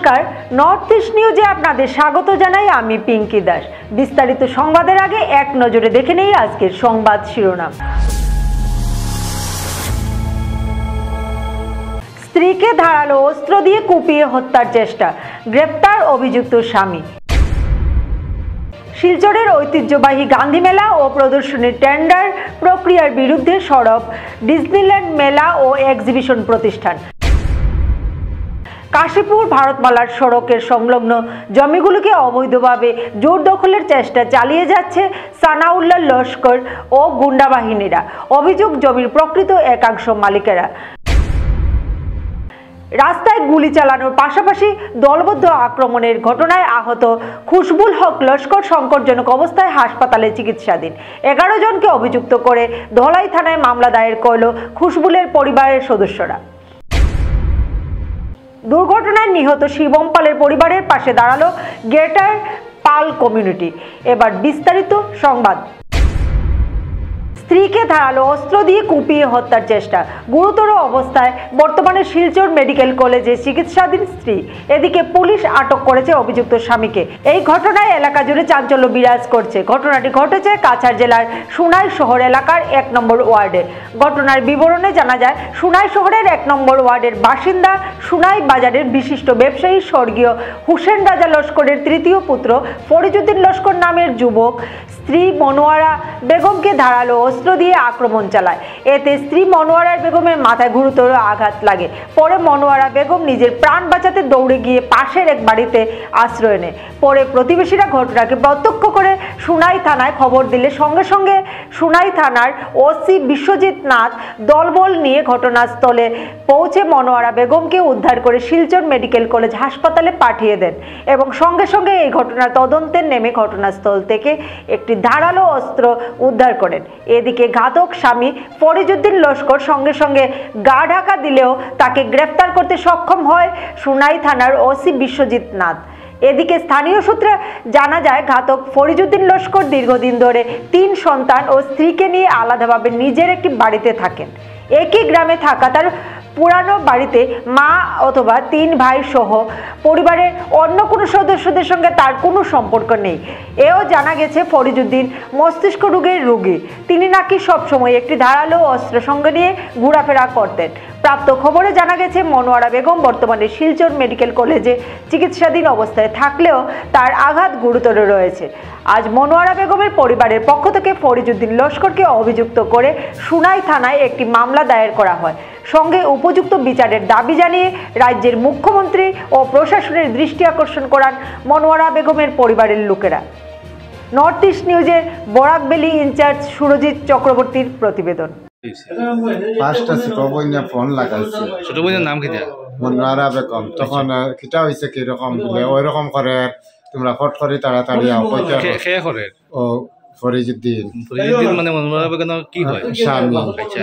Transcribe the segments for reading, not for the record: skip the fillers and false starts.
নমস্কার, north east নিউজে আপনাদের স্বাগত জানাই। আমি পিঙ্কি দাস। বিস্তারিত সংবাদের আগে এক নজরে দেখে নেই আজকের সংবাদ শিরোনাম। স্ত্রীকে ধারালো অস্ত্র দিয়ে কুপিয়ে হত্যার চেষ্টা, গ্রেপ্তার অভিযুক্ত স্বামী। শিলচরের ঐতিহ্যবাহী গান্ধী মেলা ও প্রদর্শনীর টেন্ডার প্রক্রিয়ার বিরুদ্ধে সরব ডিজনিল্যান্ড মেলা ও এক্সিবিশন প্রতিষ্ঠান। কাশীপুর ভারতমালার সড়কের সংলগ্ন জমিগুলোকে অবৈধভাবে জোর দখলের চেষ্টা চালিয়ে যাচ্ছে সানাউল্লাহ লস্কর ও গুন্ডা বাহিনীরা। অভিযোগ, জমির প্রকৃত একাংশ মালিকেরা। রাস্তায় গুলি চালানোর পাশাপাশি দলবদ্ধ আক্রমণের ঘটনায় আহত খুশবুল হক লস্কর সংকটজনক অবস্থায় হাসপাতালে চিকিৎসাধীন। 11 জনকে অভিযুক্ত করে ধলাই থানায় মামলা দায়ের করল খুশবুলের পরিবারের সদস্যরা। দুর্ঘটনায় নিহত শিবম পালের পরিবারের পাশে দাঁড়ালো গ্রেটার পাল কমিউনিটি। এবার বিস্তারিত সংবাদ। স্ত্রীকে ধারালো অস্ত্র দিয়ে কুপিয়ে হত্যার চেষ্টা, গুরুতর অবস্থায় বর্তমানে শিলচর মেডিকেল কলেজে চিকিৎসাধীন স্ত্রী। এদিকে পুলিশ আটক করেছে অভিযুক্ত স্বামীকে। এই ঘটনায় এলাকা জুড়ে চাঞ্চল্য বিরাজ করছে। ঘটনাটি ঘটেছে কাছাড় জেলার সুনাই শহর এলাকার 1 নম্বর ওয়ার্ডে। ঘটনার বিবরণে জানা যায়, সুনাই শহরের 1 নম্বর ওয়ার্ডের বাসিন্দা সুনাই বাজারের বিশিষ্ট ব্যবসায়ী স্বর্গীয় হুসেন রাজা লস্করের তৃতীয় পুত্র ফরিজউদ্দিন লস্কর নামের যুবক স্ত্রী মনোয়ারা বেগমকে ধারালো অস্ত্র দিয়ে আক্রমণ চালায়। এতে স্ত্রী মনোয়ারা বেগমের মাথায় গুরুতর আঘাত লাগে। পরে মনোয়ারা বেগম নিজের প্রাণ বাঁচাতে দৌড়ে গিয়ে পাশের এক বাড়িতে আশ্রয় নেয়। পরে প্রতিবেশীরা ঘটনাকে প্রত্যক্ষ করে সুনাই থানায় খবর দিলে সঙ্গে সঙ্গে সুনাই থানার ওসি বিশ্বজিৎ নাথ দলবল নিয়ে ঘটনাস্থলে পৌঁছে মনোয়ারা বেগমকে উদ্ধার করে শিলচর মেডিকেল কলেজ হাসপাতালে পাঠিয়ে দেন এবং সঙ্গে সঙ্গে এই ঘটনার তদন্তে নেমে ঘটনাস্থল থেকে একটি ধারালো অস্ত্র উদ্ধার করেন। এদিকে ঘাতক স্বামী ফরিজউদ্দিন লস্কর সঙ্গে সঙ্গে গা ঢাকা দিলেও তাকে গ্রেফতার করতে সক্ষম হয় সুনাই থানার ওসি বিশ্বজিৎ নাথ। এদিকে স্থানীয় সূত্রে জানা যায়, ঘাতক ফরিজউদ্দিন লস্কর দীর্ঘদিন ধরে 3 সন্তান ও স্ত্রীকে নিয়ে আলাদাভাবে নিজের একটি বাড়িতে থাকেন। একই গ্রামে থাকা তার পুরানো বাড়িতে মা অথবা 3 ভাই সহ পরিবারের অন্য কোনো সদস্যদের সঙ্গে তার কোনো সম্পর্ক নেই। এও জানা গেছে ফরিজউদ্দিন মস্তিষ্ক রোগের রোগী। তিনি নাকি সবসময় একটি ধারালো অস্ত্র সঙ্গে নিয়ে ঘোরাফেরা করতেন। প্রাপ্ত খবরে জানা গেছে, মনোয়ারা বেগম বর্তমানে শিলচর মেডিকেল কলেজে চিকিৎসাধীন অবস্থায় থাকলেও তার আঘাত গুরুতর রয়েছে। আজ মনোয়ারা বেগমের পরিবারের পক্ষ থেকে ফরিজউদ্দিন লস্করকে অভিযুক্ত করে সুনাই থানায় একটি মামলা দায়ের করা হয়। সঙ্গে উপযুক্ত বিচারের দাবি জানিয়ে রাজ্যের মুখ্যমন্ত্রী ও প্রশাসনের দৃষ্টি আকর্ষণ করান মনোয়ারা বেগমের পরিবারের লোকেরা। নর্থ ইস্ট নিউজের বরাকবেলি ইনচার্জ সুরজিৎ চক্রবর্তীর প্রতিবেদন। পাঁচটা ছোট বইনা ফোন লাগাইছে। ছোট বইনের নাম কি দেয়া? মনোয়ারা বেগম। তখন কিটা হয়েছে কিরকম বলে ওই রকম করে তোমরা ফট করে তাড়াতাড়ি করে ও ফরিজউদ্দিন মানে মনোয়ারা বেগম কি হয়? স্বামী। আচ্ছা।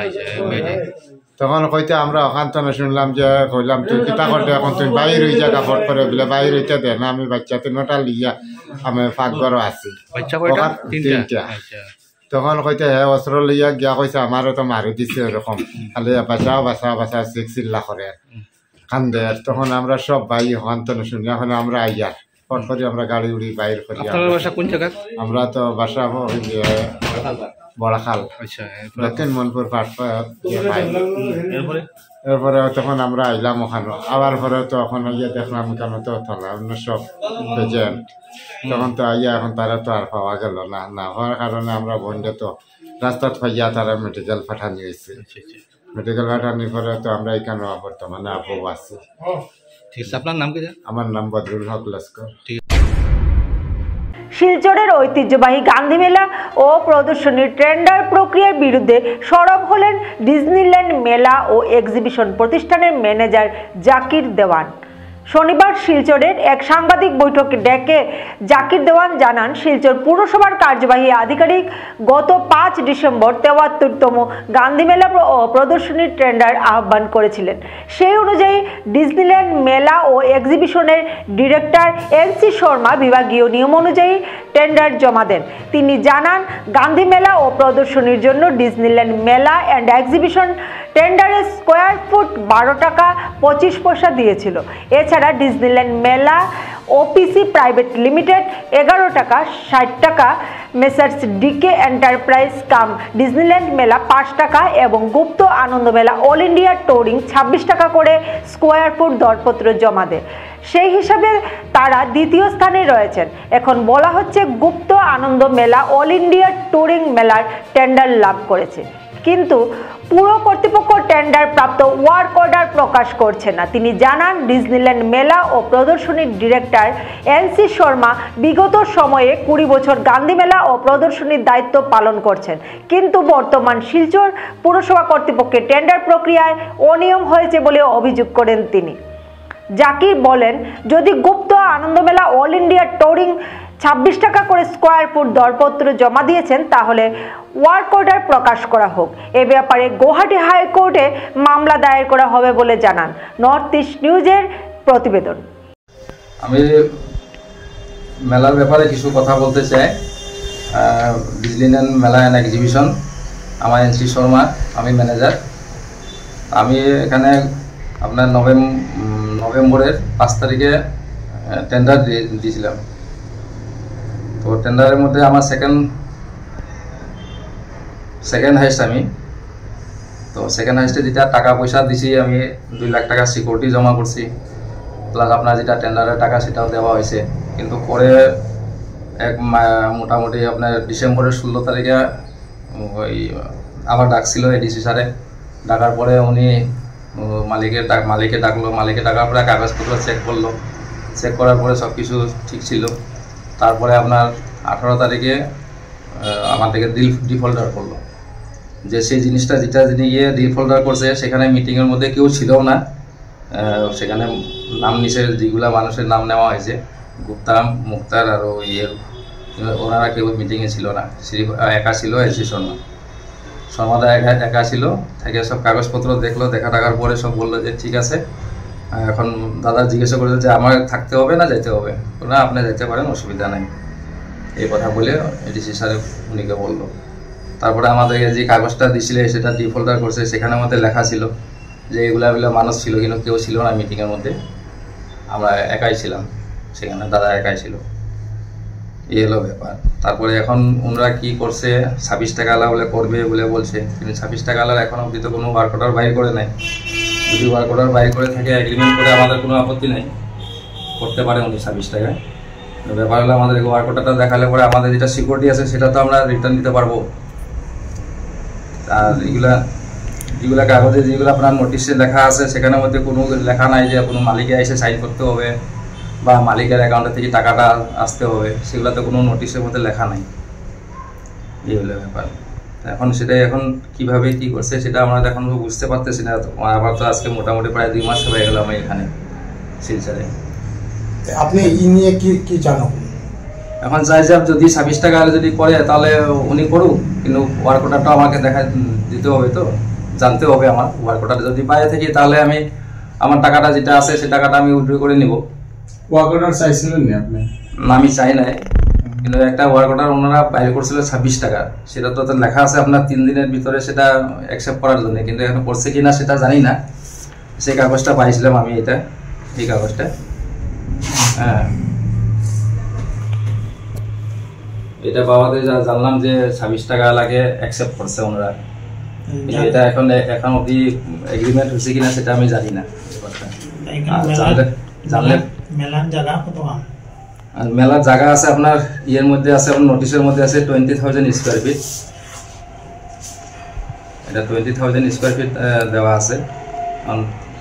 তখন কইতে আমরা ওখান থেকে শুনলাম যে কইলাম তুই কিতা করতে এখন তুই বাইর হয়ে জায়গা ফট করে বলে বাইর হইতে দে না, আমি বাচ্চা 3টা লিয়া আমি পাকঘরও আছি। তিনটা। তখন কইতে অস্ত্র লইয়া গিয়া কইছে আমারও তো মারি দিছে এরকম, খালি বাঁচা চিল্লা করে কান্দে। তখন আমরা সব ভাই ওখান থেকে শুনি। এখন আমরা আইয়ার ফট করি আমরা গাড়ি উড়ি বাইর করি। কোন জায়গা? আমরা তো বাসা বড়াখাল, দক্ষিণ মনপুর এরপরে তখন আমরা আইলাম ওখানে। আবার পরে তো এখন আইয়া দেখলাম কেন তো অন্য সব এজেন্ট। তখন তো আইয়া এখন তারা তো আর পাওয়া গেল না হওয়ার কারণে আমরা বন্ধে তো রাস্তাত পাইয়া তারা মেডিকেল পাঠানি হয়েছে। মেডিকেল পাঠানির পরে তো আমরা এখানে বর্তমানে আপু আছি। ঠিক আছে, আপনার নাম কি? আমার নাম বদরুল হক লস্কর। শিলচরের ঐতিহ্যবাহী গান্ধী মেলা ও প্রদর্শনীর টেন্ডার প্রক্রিয়ার বিরুদ্ধে সরব হলেন ডিজনিল্যান্ড মেলা ও এক্সিবিশন প্রতিষ্ঠানের ম্যানেজার জাকির দেওয়ান। শনিবার শিলচরের এক সাংবাদিক বৈঠকে ডেকে জাকির দেওয়ান জানান, শিলচর পুরসভার কার্যবাহী আধিকারিক গত 5 ডিসেম্বর 73তম গান্ধী মেলা ও প্রদর্শনীর টেন্ডার আহ্বান করেছিলেন। সেই অনুযায়ী ডিজনিল্যান্ড মেলা ও এক্সিবিশনের ডিরেক্টর এনসি শর্মা বিভাগীয় নিয়ম অনুযায়ী টেন্ডার জমা দেন। তিনি জানান, গান্ধী মেলা ও প্রদর্শনীর জন্য ডিজনিল্যান্ড মেলা অ্যান্ড এক্সিবিশন টেন্ডারে স্কোয়ার ফুট 12 টাকা 25 পয়সা দিয়েছিল। এছাড়া এছাড়া ডিজনিল্যান্ড মেলা ওপিসি প্রাইভেট লিমিটেড 11 টাকা 60 টাকা, মেসার্স ডিকে এন্টারপ্রাইজ কাম ডিজনিল্যান্ড মেলা 5 টাকা এবং গুপ্ত আনন্দ মেলা অল ইন্ডিয়া ট্যুরিং 26 টাকা করে স্কোয়ার ফুট দরপত্র জমা দেয়। সেই হিসাবে তারা দ্বিতীয় স্থানে রয়েছেন। এখন বলা হচ্ছে গুপ্ত আনন্দ মেলা অল ইন্ডিয়া ট্যুরিং মেলার টেন্ডার লাভ করেছে, কিন্তু পুরো কর্তৃপক্ষ টেন্ডার প্রাপ্ত ওয়ার্ক অর্ডার প্রকাশ করছে না। তিনি জানান, ডিজনিল্যান্ড মেলা ও প্রদর্শনীর ডিরেক্টর এনসি শর্মা বিগত সময়ে 20 বছর গান্ধী মেলা ও প্রদর্শনীর দায়িত্ব পালন করছেন, কিন্তু বর্তমান শিলচর পুরসভা কর্তৃপক্ষের টেন্ডার প্রক্রিয়ায় অনিয়ম হয়েছে বলে অভিযোগ করেন তিনি। জাকির বলেন, যদি গুপ্ত আনন্দ মেলা অল ইন্ডিয়া ট্যুরিং 26 টাকা করে স্কোয়ার ফুট দরপত্র জমা দিয়েছেন, তাহলে ওয়ার্ক অর্ডার প্রকাশ করা হোক। এ ব্যাপারে গুয়াহাটি হাইকোর্টে মামলা দায়ের করা হবে বলে জানান নর্থ ইস্ট নিউজের প্রতিবেদন। আমি মেলার ব্যাপারে কিছু কথা বলতে চাই। ডিজনিল্যান্ড মেলা অ্যান্ড এক্সিবিশন, আমার এনসি শর্মা, আমি ম্যানেজার। আমি এখানে আপনার নভেম্বরের 5 তারিখে টেন্ডার দিয়েছিলাম। তো টেন্ডারের মধ্যে আমার সেকেন্ড হাইস্ট আমি। তো সেকেন্ড হাইস্টে যেটা টাকা পয়সা দিছি, আমি 2 লাখ টাকা সিকিউরিটি জমা করছি, প্লাস আপনার যেটা টেন্ডারের টাকা সেটাও দেওয়া হয়েছে। কিন্তু পরে মোটামুটি আপনার ডিসেম্বরের 16 তারিখে ওই আবার ডাকছিল এডিসি স্যারে। ডাকার পরে উনি মালিকে ডাকলো। মালিকে ডাকার পরে কাগজপত্র চেক করলো। চেক করার পরে সব কিছু ঠিক ছিল। তারপরে আপনার 18 তারিখে আমার থেকে ডিফল্টার করলো। যে সেই জিনিসটা যেটা গিয়ে ডিফল্টার করছে, সেখানে মিটিংয়ের মধ্যে কেউ ছিল না। সেখানে নাম নিচে যেগুলা মানুষের নাম নেওয়া হয়েছে, গুপ্তা, মুক্তার আর ওনারা কেউ মিটিংয়ে ছিল না। একা ছিল এনসি শর্মাদা একা ছিল। থেকে সব কাগজপত্র দেখলো। দেখার পরে সব বললো যে ঠিক আছে। এখন দাদা জিজ্ঞাসা করলো যে আমার থাকতে হবে না যেতে হবে? না, আপনি যেতে পারেন, অসুবিধা নেই, এই কথা বলে এডিসি স্যার উনিকে বললো। তারপরে আমাদেরকে যে কাগজটা দিছিলে সেটা ডিফল্টার করছে, সেখানে আমাদের লেখা ছিল যে এগুলা মানুষ ছিল, কিন্তু কেউ ছিল না মিটিংয়ের মধ্যে। আমরা একাই ছিলাম সেখানে, দাদা একাই ছিল। এই হলো ব্যাপার। তারপরে এখন ওনারা কি করছে, 26 টাকা আলা বলে করবে বলে বলছে, কিন্তু 26 টাকা আলার এখন অবধি তো কোনো ওয়ার্ক অর্ডার বাইর করে নাই। যদি ওয়ার্ক অর্ডার বাইর করে থাকে, এগ্রিমেন্ট করে, আমাদের কোনো আপত্তি নেই, করতে পারে উনি 26 টাকায়। ব্যাপার হলে আমাদের ওয়ার্ক অর্ডারটা দেখালে পরে আমাদের যেটা সিকিউরিটি আছে সেটা তো আমরা রিটার্ন দিতে পারবো। আর যেগুলা কাগজে যেগুলো আপনার নোটিশে লেখা আছে, সেখানের মধ্যে কোনো লেখা নাই যে কোনো মালিকে এসে সাইন করতে হবে বা মালিকের অ্যাকাউন্টে থেকে টাকাটা আসতে হবে, সেগুলোতে কোনো নোটিশের মধ্যে লেখা নাই। এই হলো ব্যাপার। এখন সেটাই এখন কিভাবে কি করছে সেটা আমরা এখন বুঝতে পারতেছি না। আবার তো আজকে মোটামুটি প্রায় 2 মাস হয়ে গেল আমি এখানে শিলচরে। আপনি ই নিয়ে কি জানো? এখন চাই যে যদি 26 টাকা যদি করে তাহলে উনি করুক, কিন্তু ওয়ার্ক অর্ডারটা আমাকে দিতে হবে, তো জানতে হবে আমার ওয়ার্ক অর্ডার যদি পাই থাকি, তাহলে আমি আমার টাকাটা যেটা আছে সে টাকাটা আমি উইথড্র করে নিব। ওয়ার্ক অর্ডার চাইছিলেন না আপনি? না, আমি চাই নাই, কিন্তু একটা ওয়ার্ক অর্ডার ওনারা বাইরে করছিল 26 টাকা। সেটা তো লেখা আছে আপনার 3 দিনের ভিতরে সেটা অ্যাকসেপ্ট করার জন্য, কিন্তু এখন করছে কিনা সেটা জানি না। সেই কাগজটা পাইছিলাম আমি, এই কাগজটা। হ্যাঁ, এটা পাওয়াতে জানলাম যে 26 টাকা লাগে অ্যাকসেপ্ট করছে ওনারা। এটা এখন অবধি এগ্রিমেন্ট হয়েছে কিনা সেটা আমি জানি না। জানলে মেলার জায়গা আছে আপনার ইয়ের মধ্যে আছে, আপনার নোটিশের মধ্যে আছে 20,000 স্কোয়ার ফিট। এটা 20,000 স্কোয়ার ফিট দেওয়া আছে।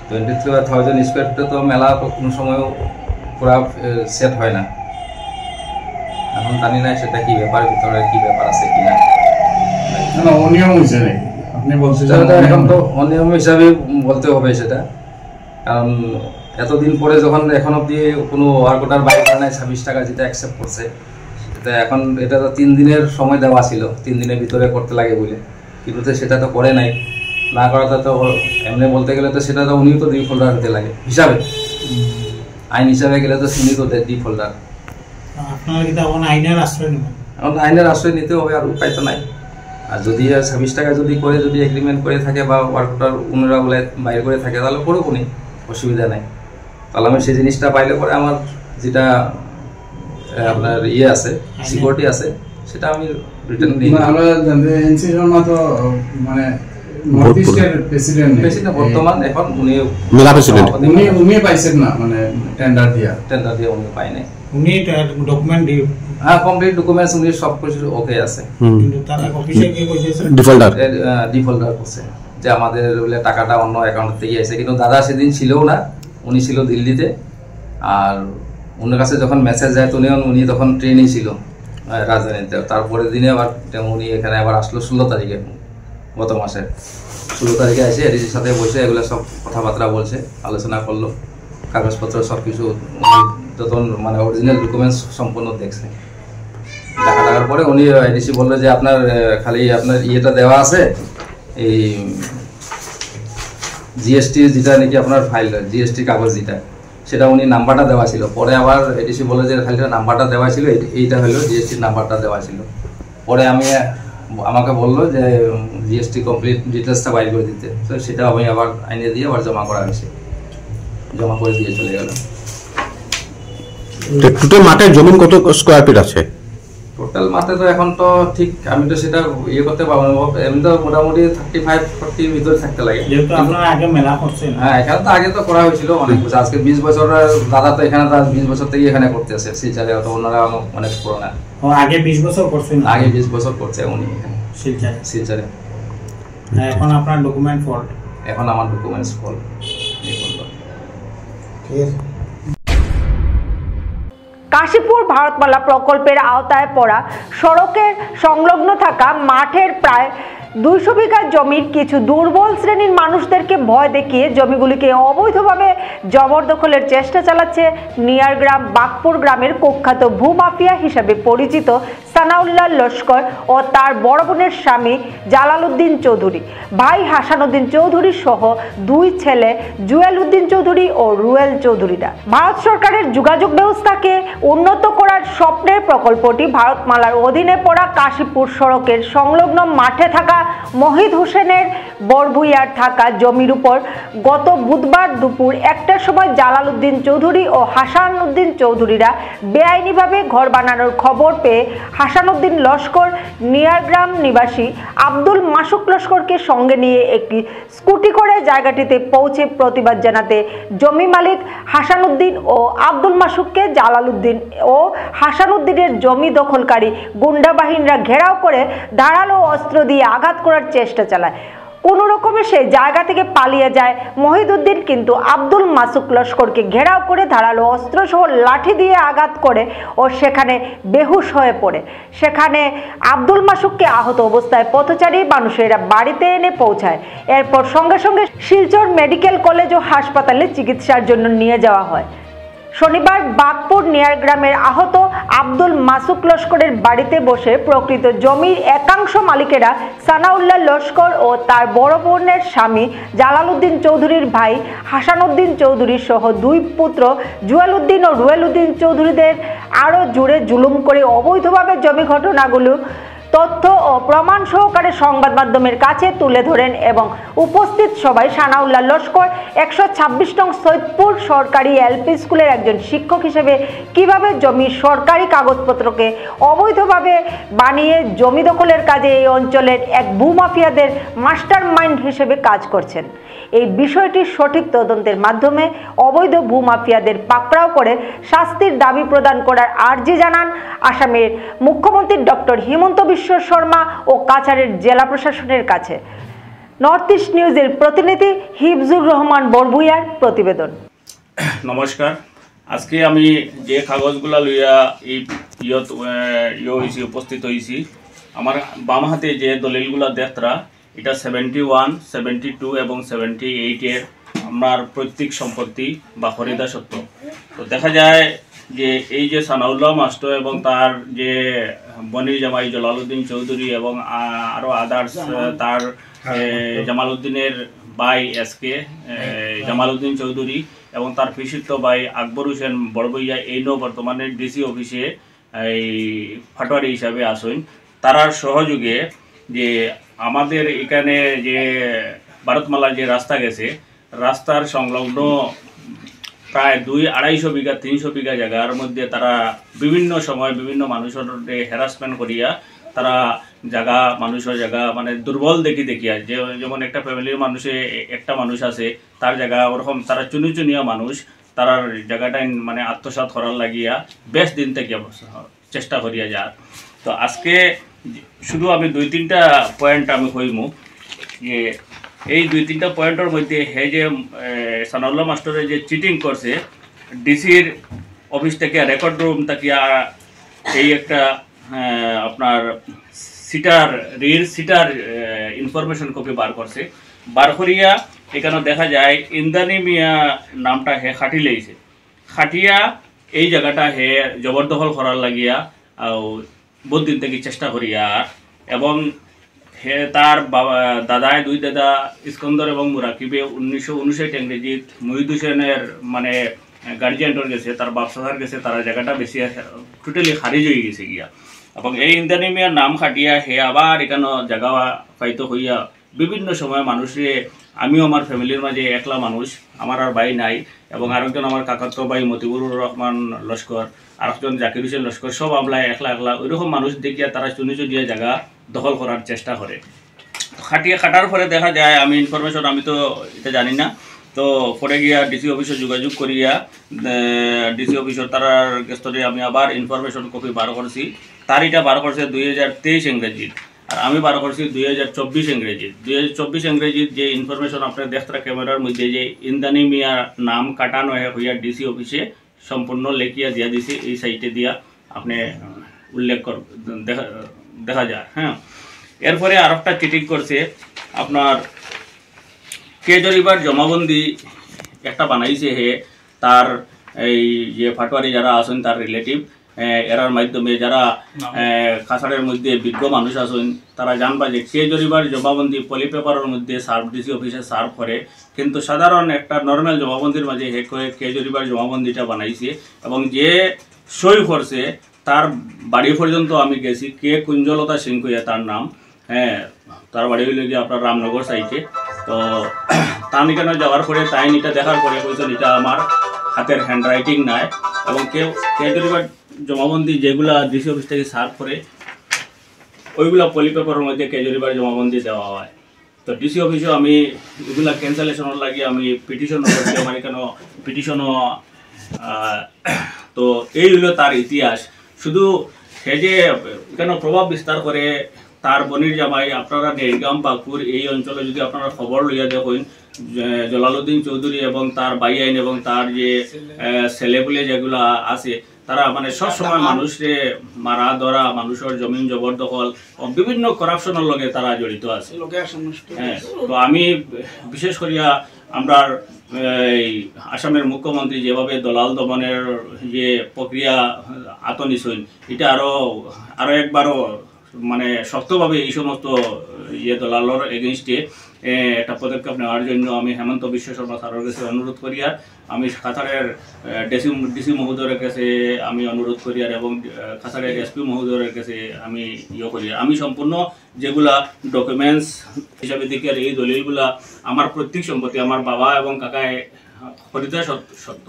20,000 স্কোয়ার ফিটে তো মেলা কোনো সময়ও পুরা সেট হয় না। এখন জানি না সেটা কি ব্যাপার, ভিতরে কি ব্যাপার আছে কিনা। অনিয়ম হয়েছে নাকি আপনি বলছেন? এখন তো অনিয়ম হিসাবে বলতে হবে সেটা, কারণ এতদিন পরে যখন এখন অব্দি কোনো ওয়ার্ক অর্ডার বাইরে করে নাই, 26 টাকা যেটা অ্যাকসেপ্ট করছে, সেটা এখন এটা তো 3 দিনের সময় দেওয়া ছিল, 3 দিনের ভিতরে করতে লাগে বলে, কিন্তু সেটা তো করে নাই। না করাটা তো এমনি বলতে গেলে তো সেটা তো উনিও তো ডিফল্টার হতে লাগে হিসাবে, আইন হিসাবে গেলে তো উনি তো ডিফল্টার। এখন আইনের আশ্রয় নিতে হবে, আর উপায় তো নাই। আর যদি 26 টাকা যদি করে, যদি এগ্রিমেন্ট করে থাকে বা ওয়ার্ক অর্ডার ওনারা বলে বাইরে করে থাকে, তাহলে করুক উনি, অসুবিধা নাই। তাহলে আমি সেই জিনিসটা পাইলে পরে আমার যেটা আপনার আছে সিকিউরিটি আছে সেটা আমি রিটার্ন দিই। আমরা এনসি শর্মা তো মানে নর্থ ইস্টের প্রেসিডেন্ট বর্তমান এখন উনি উনি পাইছেন না মানে টেন্ডার দিয়া উনি পাই নাই। উনি ডকুমেন্ট কমপ্লিট ডকুমেন্টস উনি সব কিছু ওকে আছে, কিন্তু তার অফিসে কি কইছে ডিফল্টার করছে যে আমাদের বলে টাকাটা অন্য অ্যাকাউন্ট থেকে এসে, কিন্তু দাদা সেদিন ছিলও না, উনি ছিল দিল্লিতে। আর ওনার কাছে যখন মেসেজ যায় উনি তখন ট্রেনেই ছিল রাজধানীতে। তারপরের দিনে আবার উনি এখানে আবার আসলো 16 তারিখে, গত মাসে 16 তারিখে এসে এডিসির সাথে বসে এগুলো সব কথাবার্তা বলছে, আলোচনা করলো, কাগজপত্র সব কিছু যত মানে অরিজিনাল ডকুমেন্টস সম্পূর্ণ দেখছে। দেখার পরে উনি এডিসি বললো যে আপনার খালি আপনার ইয়েটা দেওয়া আছে, এই জিএসটি যেটা নাকি আপনার ফাইল জিএসটি কাগজ যেটা, সেটা উনি নাম্বারটা দেওয়া ছিল। পরে আবার এডিসি বললো যে খালি নাম্বারটা দেওয়া ছিল, এইটা হলো জিএসটির নাম্বারটা দেওয়া ছিল। পরে আমাকে বললো যে জিএসটি কমপ্লিট ডিটেলসটা বাইর করে দিতে, তো সেটা আমি আবার আইনে দিয়ে আবার জমা করা হয়েছে, জমা করে দিয়ে চলে গেল। টোটাল মাঠের জমি কত স্কয়ার ফিট আছে? টোটাল মাঠে তো এখন তো ঠিক আমি তো সেটা ইয়ে করতে পারবো না, এমনি তো মোটামুটি 35-40 ভিতরে থাকতে লাগে। যেহেতু আপনারা আগে মেলা করছেন। হ্যাঁ, এখানে তো আগে তো করা হয়েছিল অনেক বছর, আজকে 20 বছর দাদা তো এখানে 20 বছর থেকে এখানে করতে আছে শিলচরে, তো ওনারা অনেক পুরোনা। আগে 20 বছর করছেন? আগে 20 বছর করছে উনি এখানে শিলচরে। এখন আপনার ডকুমেন্ট ফল্ট? এখন আমার ডকুমেন্টস ফল্ট। ঠিক আছে। কাশীপুর ভারতমালা প্রকল্পের আওতায় পড়া সড়কের সংলগ্ন থাকা মাঠের প্রায় 200 বিঘা জমির কিছু দুর্বল শ্রেণীর মানুষদেরকে ভয় দেখিয়ে জমিগুলিকে অবৈধভাবে জবরদখলের চেষ্টা চালাচ্ছে নিয়ারগ্রাম বাগপুর গ্রামের কুখ্যাত ভূমাফিয়া হিসেবে পরিচিত সানাউল্লাহ লস্কর ও তার বড় বোনের স্বামী জালালউদ্দিন চৌধুরী, ভাই হাসানুদ্দিন চৌধুরী সহ 2 ছেলে জুয়েল উদ্দিন চৌধুরী ও রুয়েল চৌধুরীরা। ভারত সরকারের যোগাযোগ ব্যবস্থাকে উন্নত করার স্বপ্নের প্রকল্পটি ভারতমালার অধীনে পড়া কাশীপুর সড়কের সংলগ্ন মাঠে থাকা মহিদ হোসেনের বরভুইয়ার থাকা জমির উপর গত বুধবার দুপুর 1টার সময় জালালউদ্দিন চৌধুরী ও হাসানুদ্দিন চৌধুরীরা বেআইনিভাবে ঘর বানানোর খবর পেয়ে হাসানুদ্দিন লস্কর নিয়ারগ্রাম নিবাসী আব্দুল মাসুক লস্করকে সঙ্গে নিয়ে একটি স্কুটি করে জায়গাটিতে পৌঁছে প্রতিবাদ জানাতে জমি মালিক হাসানুদ্দিন ও আব্দুল মাসুককে জালালউদ্দিন ও হাসানুদ্দিনের জমি দখলকারী গুন্ডা বাহিনীরা ঘেরাও করে ধারালো অস্ত্র দিয়ে আঘাত করার চেষ্টা চালায়। কোনো রকমে সেই জায়গা থেকে পালিয়ে যায় মহিদুদ্দিন, কিন্তু আব্দুল মাসুক লস্করকে ঘেরাও করে ধারালো অস্ত্র সহ লাঠি দিয়ে আঘাত করে ও সেখানে বেহুশ হয়ে পড়ে। সেখানে আব্দুল মাসুককে আহত অবস্থায় পথচারী মানুষেরা বাড়িতে এনে পৌঁছায়। এরপর সঙ্গে সঙ্গে শিলচর মেডিকেল কলেজ ও হাসপাতালে চিকিৎসার জন্য নিয়ে যাওয়া হয়। শনিবার বাগপুর নিয়ারগ্রামের আহত আব্দুল মাসুক লস্করের বাড়িতে বসে প্রকৃত জমির একাংশ মালিকেরা সানাউল্লাহ লস্কর ও তার বড় বোনের স্বামী জালালউদ্দিন চৌধুরীর ভাই হাসানুদ্দিন চৌধুরী সহ 2 পুত্র জুয়েল উদ্দিন ও রুয়েল উদ্দিন চৌধুরীদের আরও জুড়ে জুলুম করে অবৈধভাবে জমি ঘটনাগুলো তথ্য ও প্রমাণ সহকারে সংবাদ মাধ্যমের কাছে তুলে ধরেন এবং উপস্থিত সবাই সানাউল্লাহ লস্কর 126 নং সৈয়দপুর সরকারি এলপি স্কুলের একজন শিক্ষক হিসেবে কিভাবে জমির সরকারি কাগজপত্রকে অবৈধভাবে বানিয়ে জমি দখলের কাজে এই অঞ্চলের এক ভূমাফিয়াদের মাস্টার মাইন্ড হিসেবে কাজ করছেন, এই বিষয়টি সঠিক তদন্তের মাধ্যমে অবৈধ ভূমাফিয়াদের পাকড়াও করে শাস্তির দাবি প্রদান করার আর্জি জানান আসামের মুখ্যমন্ত্রী ডক্টর হিমন্ত বিশ্ব শর্মা ও কাছাড়ের জেলা প্রশাসনের কাছে। নর্থ ইস্ট নিউজের প্রতিনিধি হিফজুর রহমান বরভুইয়ার প্রতিবেদন। নমস্কার, আজকে আমি যে কাগজগুলা লইয়া উপস্থিত হয়েছি, আমার বাম হাতে যে দলিলগুলা দেখরা এটা 71, 72 এবং 78-এর আমার প্রত্যেক সম্পত্তি বা খরিদা সত্ত্ব। তো দেখা যায় যে এই যে সানাউল্লাহ মাস্টার এবং তার যে বনির জামাই জালালউদ্দিন চৌধুরী এবং আরও আদার্স তার জামালউদ্দিনের ভাই এসকে জামালউদ্দিন চৌধুরী এবং তার পিসিত ভাই আকবর হোসেন বড়বইয়া এই বর্তমানে ডিসি অফিসে এই ফাটোয়ারি হিসাবে আসেন। তারার সহযোগে যে আমাদের এখানে যে ভারতমালার যে রাস্তা গেছে, রাস্তার সংলগ্ন প্রায় 200-250 বিঘা 300 বিঘা জায়গার মধ্যে তারা বিভিন্ন সময় বিভিন্ন মানুষের হ্যারাসমেন্ট করিয়া তারা মানুষের জায়গা মানে দুর্বল দেখিয়া যেমন একটা ফ্যামিলির একটা মানুষ আছে তার জায়গা ওরকম তারা চুনিয়া মানুষ তার জায়গাটা মানে আত্মসাৎ করার লাগিয়া বেশ দিন থেকে চেষ্টা করিয়া যার। তো আজকে শুধু আমি 2-3টা পয়েন্ট আমি কইমু যে এই 2-3টা পয়েন্টের মধ্যে হে যে সানাউল্লাহ মাস্টারে যে চিটিং করছে ডিসির অফিস থেকে রেকর্ড রুম তাকিয়া এই একটা আপনার সিটার ইনফরমেশন কপি বার করছে। বার করিয়া এখানে দেখা যায় ইন্দ্রাণী মিয়া নামটা হে খাটি লেগেছে, খাটিয়া এই জায়গাটা হে জবরদখল করার লাগিয়া বহুত দিন থেকে চেষ্টা করিয়া এবং হে তার দাদায় 2 দাদা ইস্কন্দর এবং মুরাকিবে 1959 ইংরেজিত মুহিদ হোসেনের মানে গার্জিয়ানটর গেছে, তার বাপসাদার গেছে, তারা জায়গাটা বেশি টোটালি খারিজ হয়ে গেছে গিয়া এবং এই ইন্দ্রাণী মিয়ার নাম খাটিয়া হে আবার এখানে জায়গা পাইতো হইয়া বিভিন্ন সময় মানুষে আমিও আমার ফ্যামিলির মাঝে একলা মানুষ, আমার আর ভাই নাই এবং আরেকজন আমার কাকাতো ভাই মতিবুর রহমান লস্কর, আরেকজন জাকির হোসেন লস্কর, সব আমলায় একলা ওইরকম মানুষ দেখিয়া তারা চুনিয়ে জায়গা দখল করার চেষ্টা করে। খাটার পরে দেখা যায় আমি ইনফরমেশন আমি তো এটা জানি না, তো পরে গিয়া ডিসি অফিসে যোগাযোগ করিয়া ডিসি অফিসের তার গেস্তরে আমি আবার ইনফরমেশন কপি বার করছি। তারিখটা বার করছে 2023 ইংরেজিত আর আমি বার করছি 2024 ইংরেজিত। 2024 ইংরেজিত যে ইনফরমেশন আপনার দেখতে ক্যামেরার মধ্যে যে ইন্দ্রাণী মিয়া নাম কাটানো হইয়া ডিসি অফিসে সম্পূর্ণ লেখিয়া দিয়া দিছে, এই সাইটে দিয়া আপনি উল্লেখ দেখা যায়। হ্যাঁ, এরপরে আর একটা চিটিং করছে আপনার কেজরিবার জমাবন্দি একটা বানাইছে হে তার এই যে ফাটোয়ারি যারা আছেন তার রিলেটিভ এরার মাধ্যমে যারা কাছাড়ের মধ্যে বিজ্ঞ মানুষ আছেন তারা জানবা যে কেজরিবার জমাবন্দি পলি পেপারের মধ্যে ডিসি অফিসে সার্ভ করে, কিন্তু সাধারণ একটা নর্মাল জমাবন্দির মাঝে হে কেজরিবার জমাবন্দিটা বানাইছে এবং যে সই করছে তার বাড়ি পর্যন্ত আমি গেছি, কে কুঞ্জলতা সিং কইয়া তার নাম। হ্যাঁ, তার বাড়ি হইলে গিয়ে আপনার রামনগর সাইটে। তো তার এখানে যাওয়ার পরে তাই এটা দেখার পরে বলছেন এটা আমার হাতের হ্যান্ড রাইটিং নাই এবং কেজরিবার জমাবন্দি যেগুলা ডিসি অফিস থেকে সার্ভ করে ওইগুলা পলি পেপারের মধ্যে কেজরিবার জমাবন্দি দেওয়া হয়। তো ডিসি অফিসেও আমি এগুলা ক্যান্সেলেশনের লাগিয়ে আমি পিটিশন করছি, আমার এখানে পিটিশনও। তো এই হলো তার ইতিহাস। শুধু সে যে কেন প্রভাব বিস্তার করে তার বনির জামাই আপনারা নেরগাম বাঁকুর এই অঞ্চলে যদি আপনারা খবর লইয়া দেখেন জলালুদ্দিন চৌধুরী এবং তার ভাই আইন এবং তার যে ছেলেগুলি যেগুলো আছে তারা মানে সবসময় মানুষকে মারা ধরা, মানুষের জমিন জবরদখল বিভিন্ন করাপশনের লগে তারা জড়িত আছে। হ্যাঁ, তো আমি বিশেষ করিয়া আমরা এই আসামের মুখ্যমন্ত্রী যেভাবে দলাল দমনের যে প্রক্রিয়া আতনিছেন এটা আরো একবারও মানে শক্তভাবে এই সমস্ত দলালর এগেনস্টে একটা পদক্ষেপ নেওয়ার জন্য আমি হেমন্ত বিশ্ব শর্মা স্যারের কাছে অনুরোধ করি। আর আমি কাছাড়ের ডিসি মহোদয়ের কাছে আমি অনুরোধ করি আর এবং কাছাড়ের এসপি মহোদয়ের কাছে আমি করি। আমি সম্পূর্ণ যেগুলা ডকুমেন্টস হিসাবে দেখি আর এই দলিলগুলা আমার প্রত্যেক সম্পত্তি আমার বাবা এবং কাকায় খরিদা সত্য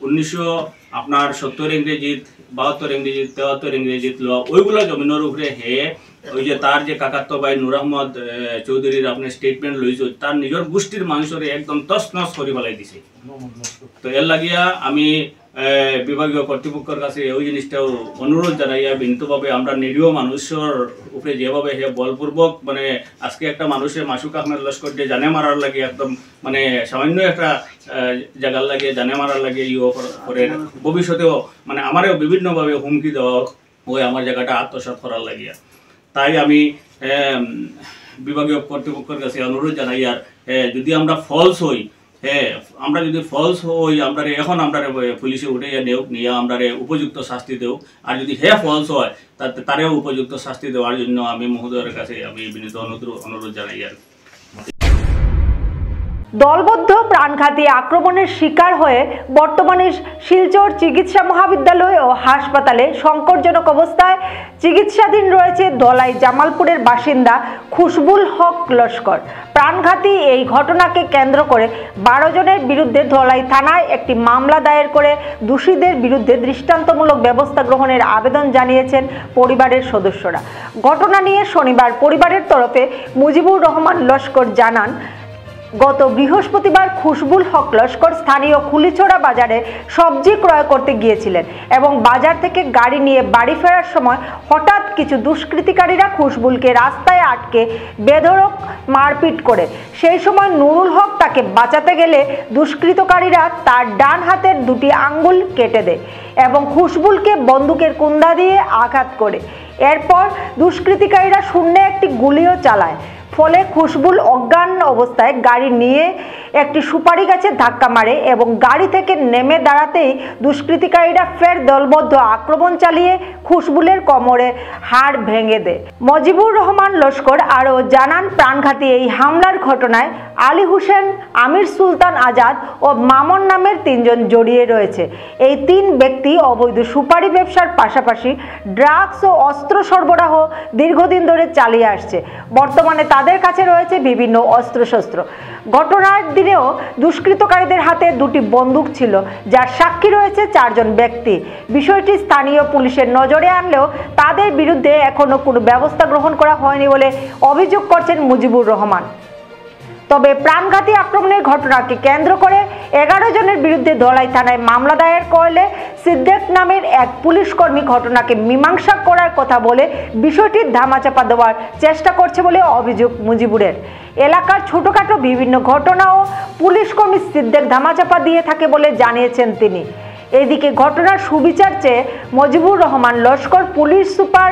1970 ইংরেজিত 72 ইংরেজিত 73 ইংরেজিত ল ওইগুলা জমিনের উপরে হে ওই যে তার যে কাকাতো ভাই নূর আহমদ চৌধুরীর আপনি স্টেটমেন্ট লইছো তার নিজের গোষ্ঠীর মানুষের একদম তছ নছ করে ফেলাই দিছে। তো এর লাগিয়া আমি বিভাগীয় কর্তৃপক্ষের কাছে ওই জিনিসটাও অনুরোধ জানাইয়া বিনীতভাবে আমরা নিরীহ মানুষের উপরে যেভাবে হে বলপূর্বক মানে আজকে একটা মানুষের মাসুক আহমেদ লস্কর যে জানে মারার লাগে একদম মানে সামান্য একটা জায়গার লাগে জানে মারার লাগে করে ভবিষ্যতেও মানে আমারও বিভিন্নভাবে হুমকি দেওয়া ওই আমার জায়গাটা আত্মসাৎ করার লাগিয়া। তাই আমি বিভাগীয় কর্তৃপক্ষের কাছে অনুরোধ জানাই আর যদি আমরা ফলস হই আমরা যদি ফলস হই আমরা এখন আমরা পুলিশে উঠে নিয়ে আমরা উপযুক্ত শাস্তি দেব, আর যদি ফলস হয় তারেও উপযুক্ত শাস্তি দেওয়ার জন্য আমি মহোদয়ের কাছে আমি বিনীত অনুরোধ জানাই আর। দলবদ্ধ প্রাণঘাতী আক্রমণের শিকার হয়ে বর্তমানে শিলচর চিকিৎসা মহাবিদ্যালয় ও হাসপাতালে সংকটজনক অবস্থায় চিকিৎসাধীন রয়েছে ধলাই জামালপুরের বাসিন্দা খুশবুল হক লস্কর। প্রাণঘাতী এই ঘটনাকে কেন্দ্র করে 12 জনের বিরুদ্ধে ধলাই থানায় একটি মামলা দায়ের করে দোষীদের বিরুদ্ধে দৃষ্টান্তমূলক ব্যবস্থা গ্রহণের আবেদন জানিয়েছেন পরিবারের সদস্যরা। ঘটনা নিয়ে শনিবার পরিবারের তরফে মুজিবুর রহমান লস্কর জানান, গত বৃহস্পতিবার খুশবুল হক লস্কর স্থানীয় খুলিছড়া বাজারে সবজি ক্রয় করতে গিয়েছিলেন এবং বাজার থেকে গাড়ি নিয়ে বাড়ি ফেরার সময় হঠাৎ কিছু দুষ্কৃতিকারীরা খুশবুলকে রাস্তায় আটকে বেধড়ক মারপিট করে। সেই সময় নুরুল হক তাকে বাঁচাতে গেলে দুষ্কৃতকারীরা তার ডান হাতের দুটি আঙ্গুল কেটে দেয় এবং খুশবুলকে বন্দুকের কুন্দা দিয়ে আঘাত করে। এরপর দুষ্কৃতিকারীরা শূন্যে একটি গুলিও চালায়। ফলে খুশবুল অজ্ঞান অবস্থায় গাড়ি নিয়ে একটি সুপারি গাছে ধাক্কা মারে এবং গাড়ি থেকে নেমে দাঁড়াতেই দুষ্কৃতিকারীরা ফের দলবদ্ধ আক্রমণ চালিয়ে খুশবুলের কোমরে হাড় ভেঙে দেয়। মুজিবুর রহমান লস্কর আরও জানান, প্রাণঘাতী এই হামলার ঘটনায় আলী হোসেন, আমির সুলতান আজাদ ও মামুন নামের 3 জন জড়িয়ে রয়েছে। এই 3 ব্যক্তি অবৈধ সুপারি ব্যবসার পাশাপাশি ড্রাগস ও অস্ত্র সরবরাহ দীর্ঘদিন ধরে চালিয়ে আসছে। বর্তমানে তাদের কাছে রয়েছে বিভিন্ন অস্ত্রশস্ত্র। ঘটনার দিনেও দুষ্কৃতকারীদের হাতে 2টি বন্দুক ছিল, যার সাক্ষী রয়েছে 4 জন ব্যক্তি। বিষয়টি স্থানীয় পুলিশের নজরে আনলেও তাদের বিরুদ্ধে এখনো কোনো ব্যবস্থা গ্রহণ করা হয়নি বলে অভিযোগ করছেন মুজিবুর রহমান। তবে প্রাণঘাতী আক্রমণের ঘটনাকে কেন্দ্র করে 11 জনের বিরুদ্ধে ধলাই থানায় মামলা দায়ের করলে সিদ্দিক নামের এক পুলিশ কর্মী ঘটনাকে মীমাংসা করার কথা বলে বিষয়টির ধামাচাপা দেওয়ার চেষ্টা করছে বলে অভিযোগ মুজিবুরের। এলাকার ছোটখাটো বিভিন্ন ঘটনাও পুলিশ কর্মী সিদ্দিক ধামাচাপা দিয়ে থাকে বলে জানিয়েছেন তিনি। এদিকে ঘটনার সুবিচার চেয়ে মুজিবুর রহমান লস্কর পুলিশ সুপার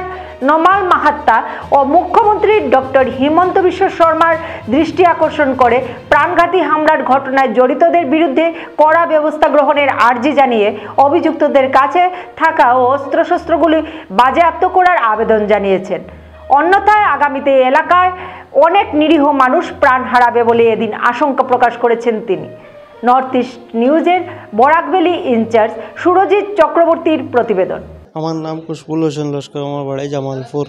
নমাল মাহাত্তা ও মুখ্যমন্ত্রী ডক্টর হিমন্ত বিশ্ব শর্মার দৃষ্টি আকর্ষণ করে প্রাণঘাতী হামলার ঘটনায় জড়িতদের বিরুদ্ধে কড়া ব্যবস্থা গ্রহণের আর্জি জানিয়ে অভিযুক্তদের কাছে থাকা অস্ত্রশস্ত্রগুলি বাজেয়াপ্ত করার আবেদন জানিয়েছেন। অন্যথায় আগামীতে এলাকার অনেক নিরীহ মানুষ প্রাণ হারাবে বলে এদিন আশঙ্কা প্রকাশ করেছেন তিনি। নর্থ ইস্ট নিউজের বরাকভ্যালি ইনচার্জ সুরজিৎ চক্রবর্তীর প্রতিবেদন। আমার নাম খুশবুল হোসেন লস্কর, আমার বাড়ি জামালপুর।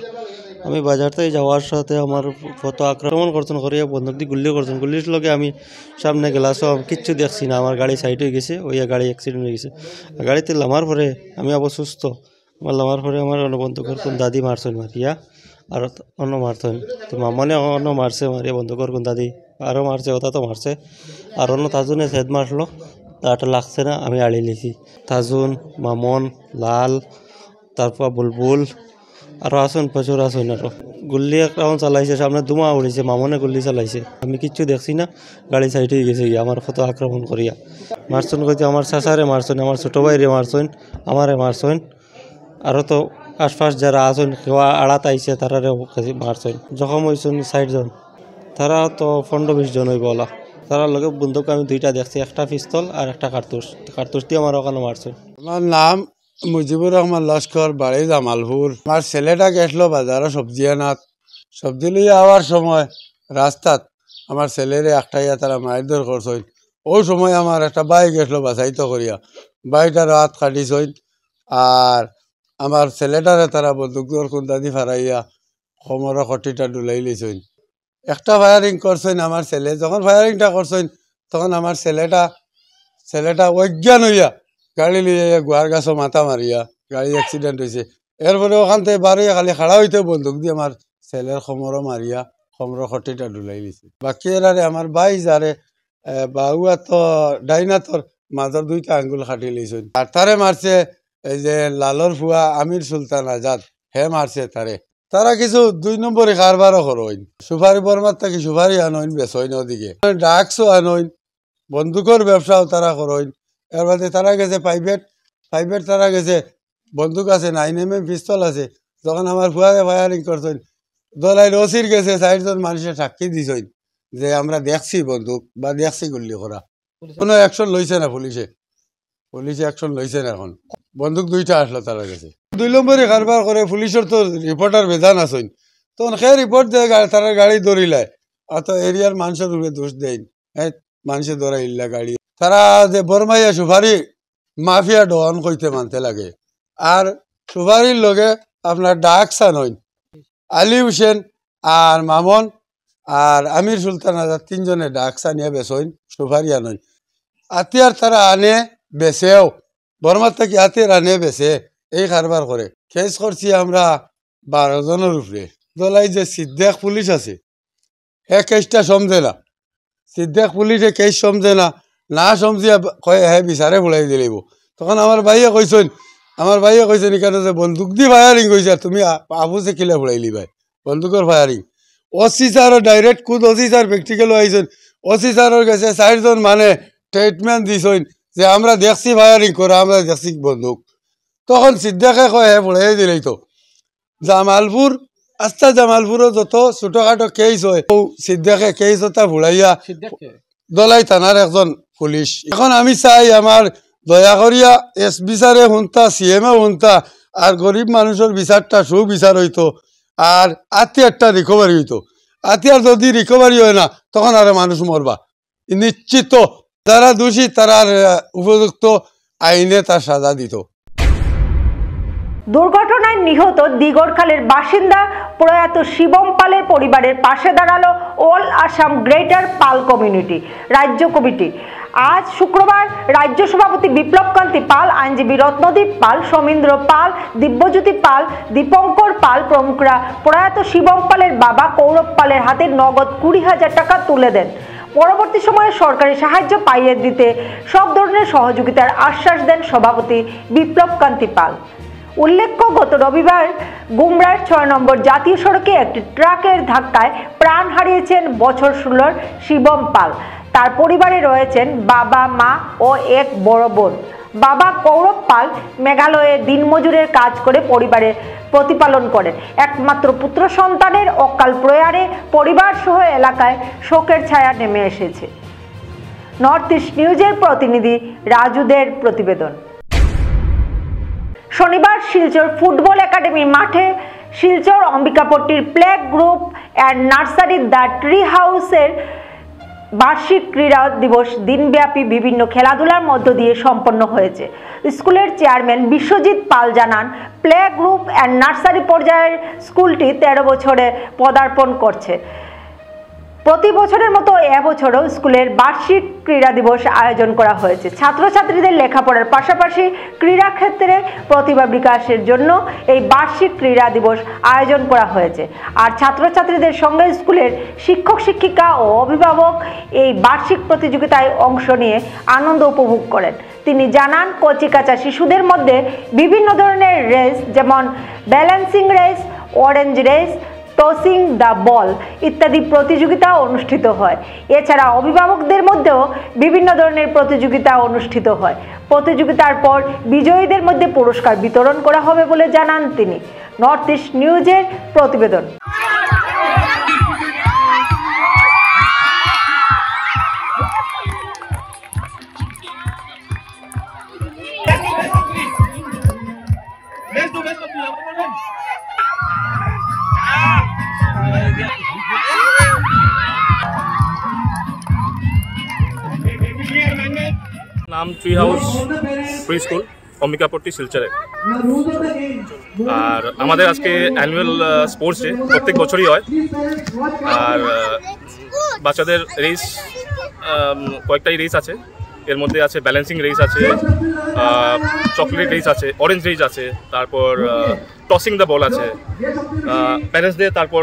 আমি বাজার থেকে যাওয়ার সাথে আমার কত আক্রমণ করছেন, করিয়া বন্দুক দিয়ে গুলি করছেন। গুলির লগে আমি সামনে গেলাসও আমি কিচ্ছু দেখছি না। আমার গাড়ি সাইড হয়ে গেছে, ওই গাড়ি অ্যাক্সিডেন্ট হয়ে গেছে। গাড়িতে নামার পরে আমি আবার সুস্থ। আমার নামার পরে আমার অন্য বন্দুকের কোন দাদি মারছেন মারিয়া, আর অন্য মারতেন তো মামনে অন্য মারছে মারিয়া বন্দুকের কোন দাদি আরও মারছে, ওটা তো মারছে। আর অন্য তাজুনে সেদ মারলো, তাটা লাগছে না, আমি আড়ি লিছি। তাজুন, মামন, লাল, তারপর বুলবুল আরও আসুন, প্রচুর আসুন। আরও গুল্লি একটা চালাইছে, সামনে ধুমা উড়িছে, মামনে গুল্লি চালাইছে। আমি কিচ্ছু দেখছি না, গাড়ি সাইড হয়ে গেছে গিয়ে আমার কত আক্রমণ করিয়া মারছেন। কইতে আমার চাচারে মারছেন, আমার ছোটো ভাইরে মারছেন, আমারে মারছেন। আরও তো আশপাশ যারা আসুন কেউ আড়াত আইছে তারারে মারছেন। জখম হয়েছেন 60 জন, তারা তো 15-20 জন হইব ওলা। তারা লগে বন্দুক আমি 2টা দেখছি, একটা পিস্তল আর একটা কার্তুস দিয়ে আমার ওখানে মারছেন। আমার নাম মুজিবুর রহমান লস্কর, বাড়ি জামালপুর। আমার ছেলেটা গেছিল বাজারে সবজি আনাত। সবজি লিয়ে আওয়ার সময় রাস্তাত আমার ছেলেরে একটাইয়া তারা মারধর করছেন। ওই সময় আমার একটা বাইক গেছিল বাছাইতো করিয়া, বাইকটার হাত কাটিছেন। আর আমার ছেলেটারে তারা বন্দুকর কুন্দা দি ফারাইয়া কোমরের খটিটা ডুলাই লিছেন। একটা ফায়ারিং করছেন আমার ছেলে। যখন ফায়ারিংটা করছেন তখন আমার ছেলেটা অজ্ঞান হইয়া গাড়ি লিয়ে গোয়ার গাছও মাথা মারিয়া গাড়ি অ্যাক্সিডেন্ট হয়েছে। এরপরে ওখান থেকে বারোয়া খালি খাড়া হইতে বন্দুক দিয়ে আমার ছেলের কোমরও মারিয়া কোমরের খটিটা ডুলাই লিছে। বাকি এরারে আমার ভাই যারে বাহুয়া তো ডাইনাতর মাজর 2টা আঙ্গুল কাটি লিছেন। আর তারে মারছে এই যে লালর ফুয়া আমির সুলতান আজাদ, হে মারছে তারে। তারা কিছু 2 নম্বরে কারবারও করইন, সুপারি বর্মার থেকে সুপারি আনইন বেচইন, ওদিকে ড্রাগসও আনইন, বন্দুকের ব্যবসাও তারা করইন। এর বাদে তারা গেছে প্রাইভেট তারা গেছে বন্দুক আছে, 9mm পিস্তল আছে। যখন আমার ফুয়ারে ফায়ারিং করছেন দলাই রসির গেছে 4 জন মানুষের সাক্ষী দিছেন যে আমরা দেখছি বন্দুক বা দেখছি গুলি করা। কোনো অ্যাকশন লইছে না পুলিশে অ্যাকশন লইছে না। এখন বন্দুক 2টা আসলো তারা গেছে। 2 নম্বরে কারবার করে পুলিশের তো রিপোর্টার বেজান আছেন, তখন সে রিপোর্ট দিয়ে তারা গাড়ি ধরিলায়। আর তো এরিয়ার মানুষের উপরে দোষ দেন, মানুষে ধরা ইল্লা গাড়ি তারা যে বরমাইয়া সুপারি মাফিয়া ডন কইতে মানতে লাগে আর সুপারির লগে আপনার ডাকসা নয় আলী হুসেন আর মামন আর আমির সুলতান আজাদ তিনজনে ডাকসা নিয়ে বেসইন সুপারিয়া নয় আতিয়ার তারা আনে বেছেও বর্মার থেকে আতিয়ার আনে বেছে এই কারবার করে কেস করছি আমরা 12 জনের উপরে দলাই যে সিদ্দেক পুলিশ আছে হে কেসটা সমঝে না সিদ্দেক পুলিশে কেস সমঝে না না সমঝিয়া কয়ে হে বিচারে ফুলাই দিলেইব তখন আমার ভাইয়ে কইছেন এখানে যে বন্দুক দি ফায়ারিং কইছে তুমি আবুসে কিলে ফুলাইলি ভাই বন্দুকের ফায়ারিং ওসি স্যারও ডাইরেক্ট খুদ ওসি স্যার প্র্যাকটিক্যাল আইছেন ওসি স্যারের কাছে 4 জন মানে স্টেটমেন্ট দিছেন যে আমরা দেখছি ফায়ারিং করে আমরা দেখছি বন্দুক তখন সিদ্দেকে কয়ে হে ফুলাই দিলেই তো জামালপুর আস্তা জামালপুরও যত ছোটখাটো কেস হয় সিদ্দেকে কেস ওটা ফুলাইয়া দলাই থানার একজন পুলিশ এখন আমি চাই আমার দয়া করিয়া এসপি স্যারে হুনতা সিএমএ হুনতা আর গরিব মানুষের বিচারটা সুবিচার হইতো আর আতিয়ারটা রিকভারি হইতো আতিয়ার যদি রিকভারি হয় না তখন আর মানুষ মরবা নিশ্চিত যারা দোষী তারা উপযুক্ত আইনে তার সাজা দিত দুর্ঘটনায় নিহত দিগরখালের বাসিন্দা প্রয়াত শিবম পালের পরিবারের পাশে দাঁড়ালো অল আসাম গ্রেটার পাল কমিউনিটি রাজ্য কমিটি আজ শুক্রবার রাজ্য সভাপতি বিপ্লবকান্তি পাল আইনজীবী রত্নদীপ পাল সমীন্দ্র পাল দিব্যজ্যোতি পাল দীপঙ্কর পাল প্রমুখরা প্রয়াত শিবম পালের বাবা কৌরব পালের হাতে নগদ 20,000 টাকা তুলে দেন পরবর্তী সময়ে সরকারি সাহায্য পাইয়ে দিতে সব ধরনের সহযোগিতার আশ্বাস দেন সভাপতি বিপ্লবকান্তি পাল উল্লেখ্য গত রবিবার গুমরার 6 নম্বর জাতীয় সড়কে একটি ট্রাকের ধাক্কায় প্রাণ হারিয়েছেন বছর 16 শিবম পাল তার পরিবারে রয়েছেন বাবা মা ও এক বড় বোন বাবা কৌরব পাল মেঘালয়ে দিনমজুরের কাজ করে পরিবারের প্রতিপালন করেন একমাত্র পুত্র সন্তানের অকাল প্রয়াণে পরিবার সহ এলাকায় শোকের ছায়া নেমে এসেছে নর্থ ইস্ট নিউজের প্রতিনিধি রাজুদের প্রতিবেদন শনিবার শিলচর ফুটবল একাডেমি মাঠে শিলচর অম্বিকাপট্টির play group and nursery the tree হাউসের বার্ষিক ক্রীড়া দিবস দিনব্যাপী বিভিন্ন খেলাধুলার মধ্য দিয়ে সম্পন্ন হয়েছে স্কুলের চেয়ারম্যান বিশ্বজিৎ পাল জানান প্লে গ্রুপ অ্যান্ড নার্সারি পর্যায়ের স্কুলটি 13 বছরে পদার্পণ করছে প্রতি বছরের মতো এবছরও স্কুলের বার্ষিক ক্রীড়া দিবস আয়োজন করা হয়েছে ছাত্রছাত্রীদের লেখাপড়ার পাশাপাশি ক্রীড়া ক্ষেত্রে প্রতিভা বিকাশের জন্য এই বার্ষিক ক্রীড়া দিবস আয়োজন করা হয়েছে আর ছাত্রছাত্রীদের সঙ্গে স্কুলের শিক্ষক শিক্ষিকা ও অভিভাবক এই বার্ষিক প্রতিযোগিতায় অংশ নিয়ে আনন্দ উপভোগ করেন তিনি জানান কচিকাঁচা শিশুদের মধ্যে বিভিন্ন ধরনের রেস যেমন balancing race orange race tossing the ball ইত্যাদি প্রতিযোগিতা অনুষ্ঠিত হয় এছাড়া অভিভাবকদের মধ্যেও বিভিন্ন ধরনের প্রতিযোগিতা অনুষ্ঠিত হয় প্রতিযোগিতার পর বিজয়ীদের মধ্যে পুরস্কার বিতরণ করা হবে বলে জানান তিনি নর্থ ইস্ট নিউজের প্রতিবেদন নাম tree house pre school Ambikapatti শিলচরে আর আমাদের আজকে অ্যানুয়াল স্পোর্টস ডে প্রত্যেক বছরই হয় আর বাচ্চাদের রেস কয়েকটাই রেস আছে এর মধ্যে আছে ব্যালেন্সিং রেস আছে চকলেট রেস আছে অরেঞ্জ রেস আছে তারপর টসিং দ্য বল আছে প্যারেন্টস ডে তারপর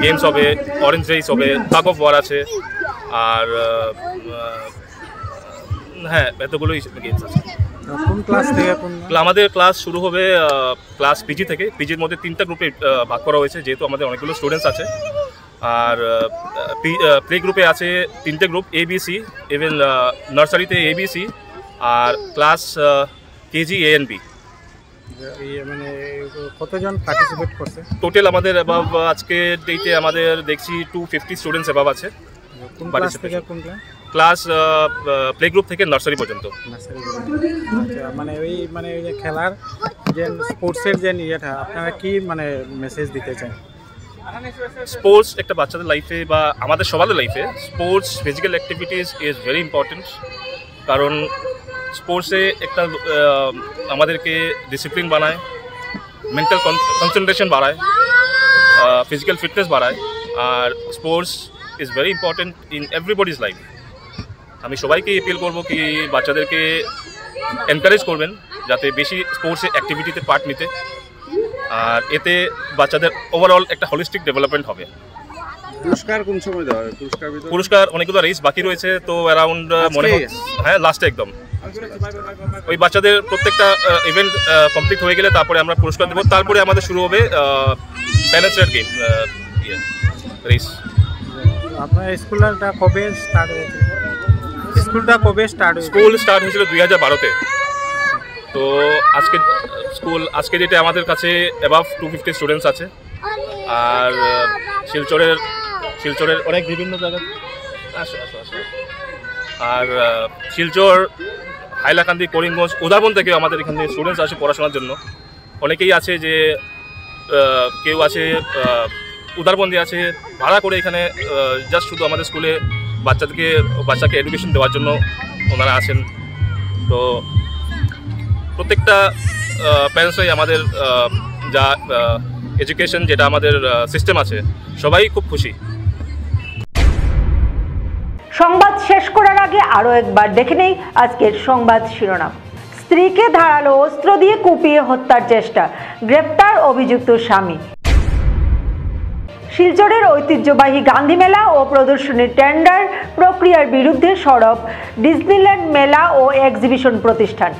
গেমস হবে অরেঞ্জ রেস হবে টাগ অফ ওয়ার আছে আর হ্যাঁ এতগুলোই গেমস আছে কোন ক্লাস থেকে আমাদের ক্লাস শুরু হবে ক্লাস পিজি থেকে পিজির মধ্যে 3টা গ্রুপে ভাগ করা হয়েছে যেহেতু আমাদের অনেকগুলো স্টুডেন্টস আছে আর প্লে গ্রুপে আছে 3টে গ্রুপ এবিসি ইভেন নার্সারিতে এবিসি আর class KG A and B মানে কতজন পার্টিসিপেট করছে টোটাল আমাদের অ্যাবাভ আজকে ডেটে আমাদের দেখছি 250 স্টুডেন্টস অ্যাবাভ আছে কোন ক্লাস থেকে কোন ক্লাস প্লে গ্রুপ থেকে নার্সারি পর্যন্ত মানে ওই যে খেলার যে স্পোর্টসের যে ইয়েটা আপনারা কি মানে মেসেজ দিতে চান স্পোর্টস একটা বাচ্চাদের লাইফে বা আমাদের সবার লাইফে sports physical activities is very important, কারণ স্পোর্টসে একটা আমাদেরকে ডিসিপ্লিন বানায়, মেন্টাল কনসেন্ট্রেশন বাড়ায়, ফিজিক্যাল ফিটনেস বাড়ায়, আর sports is very important in everybody's life. আমি সবাইকে অ্যাপিল করবো কি বাচ্চাদেরকে এনকারেজ করবেন যাতে বেশি স্পোর্টসে অ্যাক্টিভিটিতে পার্ট নিতে, আর এতে বাচ্চাদের ওভারঅল একটা হোলিস্টিক ডেভেলপমেন্ট হবে। পুরস্কার কোন সময় দেওয়া হবে? পুরস্কার অনেকগুলো রেস বাকি রয়েছে, তো অ্যারাউন্ড মনে হয় হ্যাঁ লাস্টে একদম ওই বাচ্চাদের প্রত্যেকটা ইভেন্ট কমপ্লিট হয়ে গেলে তারপরে আমরা পুরস্কার দেবো। তারপরে আমাদের শুরু হবে ব্যালেন্সড গেম রেস। আপনার স্কুলটা কবে স্টার্ট হয়েছে? স্কুল স্টার্ট হয়েছিল 2012-তে। তো আজকে ডেটে আমাদের কাছে অ্যাবাভ 250 স্টুডেন্টস আছে, আর শিলচরের অনেক বিভিন্ন জায়গায় আর শিলচর, হাইলাকান্দি, করিমগঞ্জ, উদারবন থেকে আমাদের এখানে স্টুডেন্টস আসে পড়াশোনার জন্য। অনেকেই আছে যে কেউ আছে উদারবন্দি আছে ভাড়া করে এখানে জাস্ট শুধু আমাদের স্কুলে বাচ্চাকে এডুকেশন দেওয়ার জন্য ওনারা আছেন। তো প্রত্যেকটা প্যারেন্টসরাই আমাদের যা এডুকেশন যেটা আমাদের সিস্টেম আছে সবাই খুব খুশি। সংবাদ শেষ করার আগে আরও একবার দেখে নেই আজকের সংবাদ শিরোনাম। স্ত্রীকে ধারালো অস্ত্র দিয়ে কুপিয়ে হত্যার চেষ্টা, গ্রেপ্তার অভিযুক্ত স্বামী। শিলচরের ঐতিহ্যবাহী গান্ধী মেলা ও প্রদর্শনীর টেন্ডার প্রক্রিয়ার বিরুদ্ধে সরব ডিজনিল্যান্ড মেলা ও এক্সিবিশন প্রতিষ্ঠান।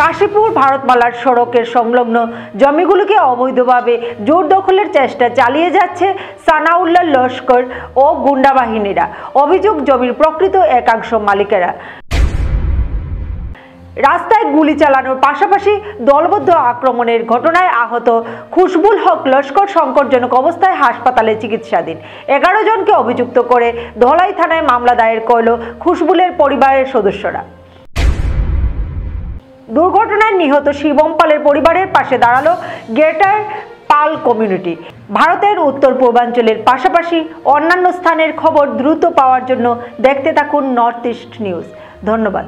কাশীপুর ভারতমালার সড়কের সংলগ্ন জমিগুলোকে অবৈধভাবে জোর দখলের চেষ্টা চালিয়ে যাচ্ছে সানাউল্লাহ লস্কর ও গুন্ডা বাহিনীরা। অভিযোগ জমির প্রকৃত একাংশ মালিকেরা। রাস্তায় গুলি চালানোর পাশাপাশি দলবদ্ধ আক্রমণের ঘটনায় আহত খুশবুল হক লস্কর সংকটজনক অবস্থায় হাসপাতালে চিকিৎসাধীন। 11 জনকে অভিযুক্ত করে ধলাই থানায় মামলা দায়ের করল খুশবুলের পরিবারের সদস্যরা। দুর্ঘটনায় নিহত শিবম পালের পরিবারের পাশে দাঁড়ালো গ্রেটার পাল কমিউনিটি। ভারতের উত্তর পূর্বাঞ্চলের পাশাপাশি অন্যান্য স্থানের খবর দ্রুত পাওয়ার জন্য দেখতে থাকুন নর্থ ইস্ট নিউজ। ধন্যবাদ।